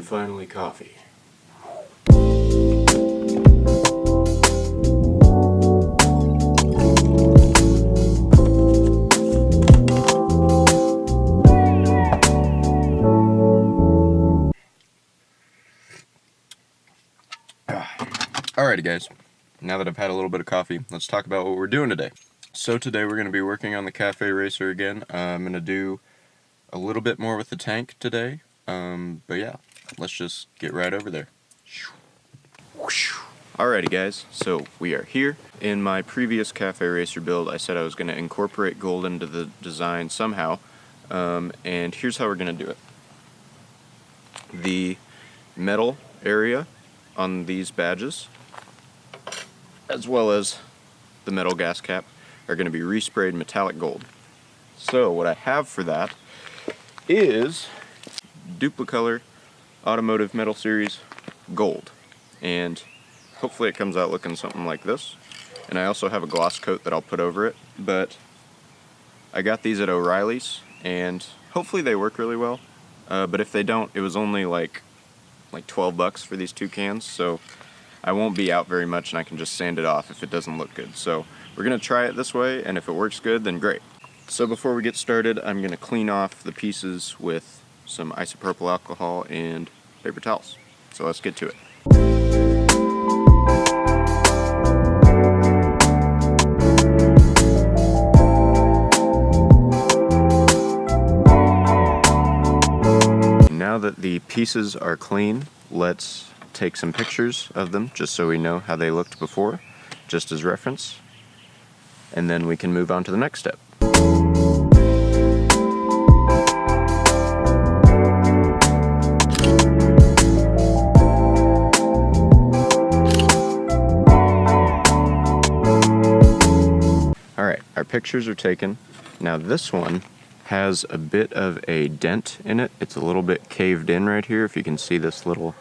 finally coffee. Alrighty guys, now that I've had a little bit of coffee, let's talk about what we're doing today. So today we're going to be working on the Cafe Racer again. I'm going to do a little bit more with the tank today, but yeah, let's just get right over there. Alrighty guys, so we are here. In my previous Cafe Racer build, I said I was going to incorporate gold into the design somehow, and here's how we're going to do it. The metal area on these badges, as well as the metal gas cap, are going to be resprayed metallic gold. So what I have for that is Duplicolor Automotive Metal Series Gold, and hopefully it comes out looking something like this. And I also have a gloss coat that I'll put over it, but I got these at O'Reilly's and hopefully they work really well, but if they don't, it was only like 12 bucks for these 2 cans, so I won't be out very much and I can just sand it off if it doesn't look good. So we're going to try it this way, and if it works good, then great. So before we get started, I'm going to clean off the pieces with some isopropyl alcohol and paper towels. So let's get to it. Now that the pieces are clean, let's take some pictures of them just so we know how they looked before, just as reference, and then we can move on to the next step. Alright, our pictures are taken. Now this one has a bit of a dent in it. It's a little bit caved in right here, if you can see this little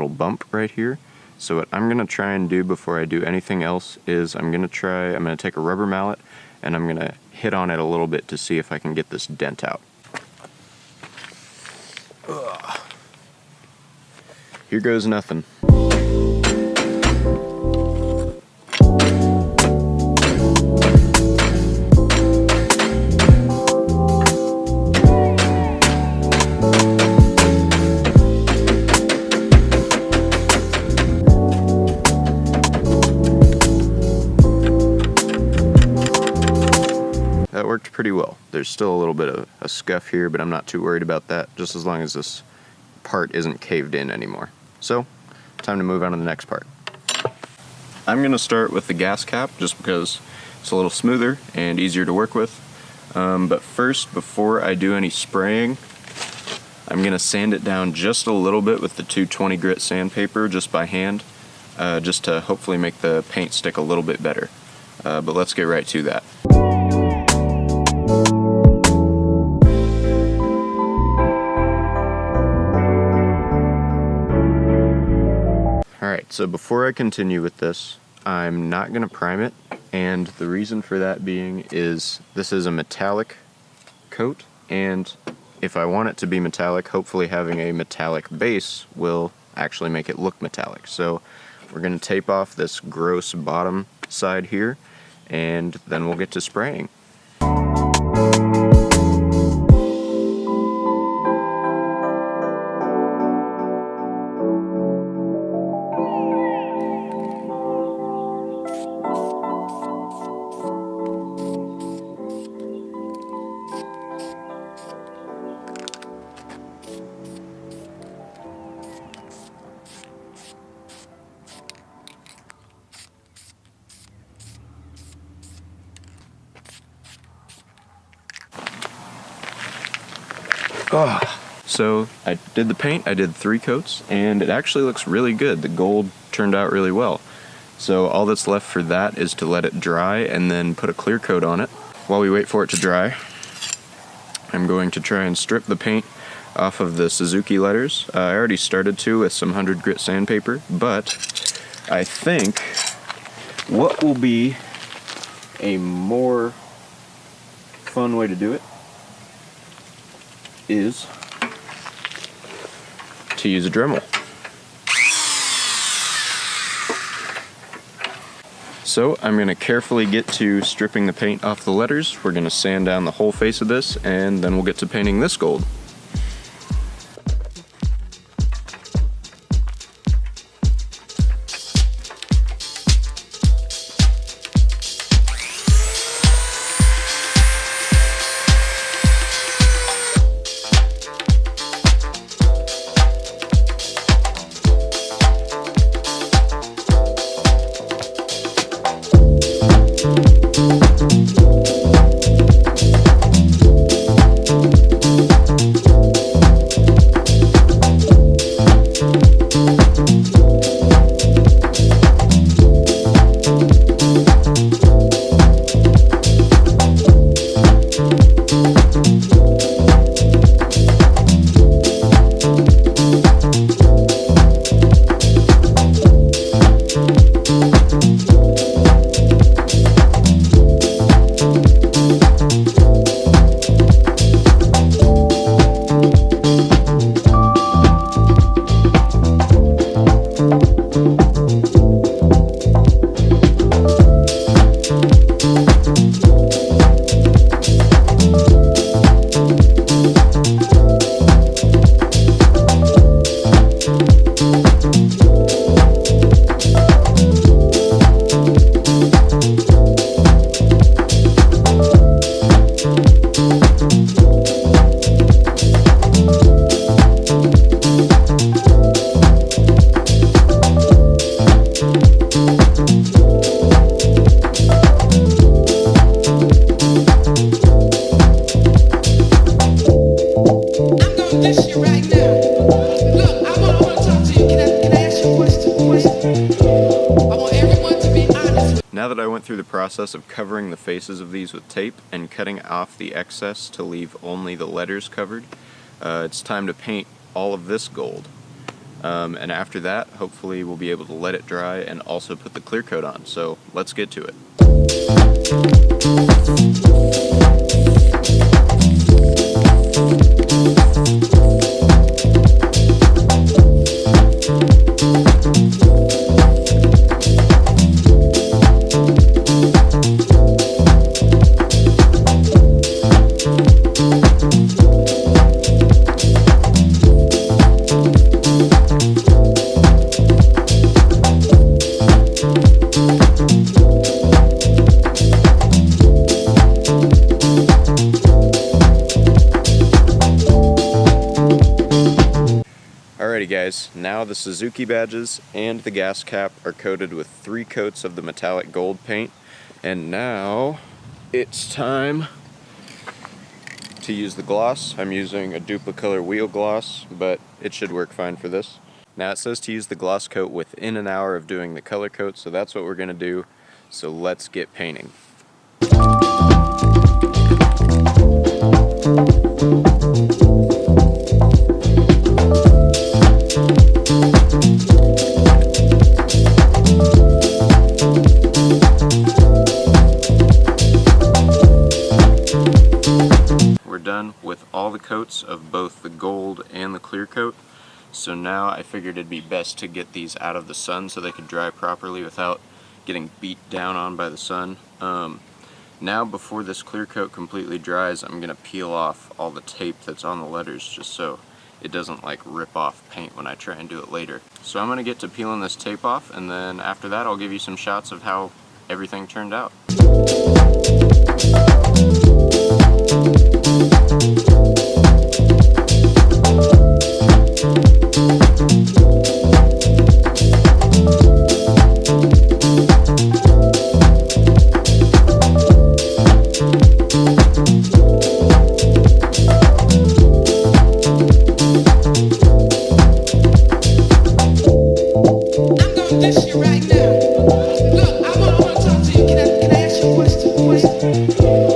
bump right here. So what I'm going to try and do before I do anything else is I'm going to take a rubber mallet and I'm going to hit on it a little bit to see if I can get this dent out. Ugh. Here goes nothing. That worked pretty well. There's still a little bit of a scuff here, but I'm not too worried about that, just as long as this part isn't caved in anymore. So, time to move on to the next part. I'm going to start with the gas cap, just because it's a little smoother and easier to work with. But first, before I do any spraying, I'm going to sand it down just a little bit with the 220 grit sandpaper, just by hand, just to hopefully make the paint stick a little bit better. But let's get right to that. Alright, so before I continue with this, I'm not going to prime it, and the reason for that being is this is a metallic coat, and if I want it to be metallic, hopefully having a metallic base will actually make it look metallic. So we're going to tape off this gross bottom side here, and then we'll get to spraying. So I did the paint, I did 3 coats, and it actually looks really good. The gold turned out really well. So all that's left for that is to let it dry and then put a clear coat on it. While we wait for it to dry, I'm going to try and strip the paint off of the Suzuki letters. I already started to with some 100 grit sandpaper, but I think what will be a more fun way to do it is to use a Dremel. So I'm going to carefully get to stripping the paint off the letters. We're going to sand down the whole face of this, and then we'll get to painting this gold. Now that I went through the process of covering the faces of these with tape and cutting off the excess to leave only the letters covered, it's time to paint all of this gold. And after that, hopefully we'll be able to let it dry and also put the clear coat on. So let's get to it. Alrighty guys, now the Suzuki badges and the gas cap are coated with 3 coats of the metallic gold paint, and now it's time to use the gloss. I'm using a Duplicolor wheel gloss, but it should work fine for this. Now it says to use the gloss coat within an hour of doing the color coat, so that's what we're going to do. So let's get painting. Done with all the coats of both the gold and the clear coat, so now I figured it'd be best to get these out of the sun so they could dry properly without getting beat down on by the sun. Now before this clear coat completely dries, I'm gonna peel off all the tape that's on the letters just so it doesn't like rip off paint when I try and do it later. So I'm gonna get to peeling this tape off, and then after that I'll give you some shots of how everything turned out. This shit right now. Look, I wanna talk to you. Can I ask you a question?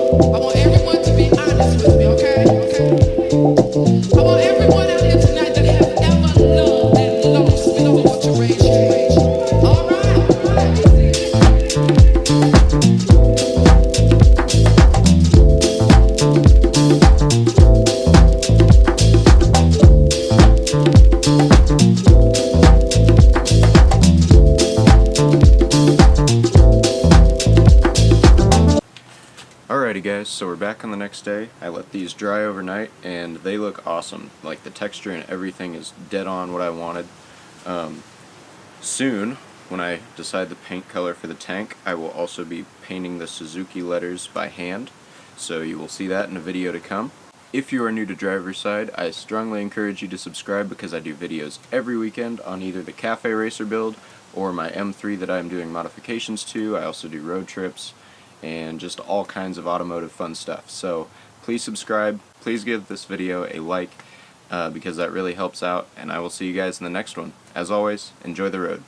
back on the next day. I let these dry overnight and they look awesome. Like the texture and everything is dead on what I wanted. Soon, when I decide the paint color for the tank, I will also be painting the Suzuki letters by hand, so you will see that in a video to come. If you are new to Driver's Side, I strongly encourage you to subscribe because I do videos every weekend on either the Cafe Racer build or my M3 that I'm doing modifications to. I also do road trips and just all kinds of automotive fun stuff. So please subscribe, please give this video a like, because that really helps out, and I will see you guys in the next one. As always, enjoy the road.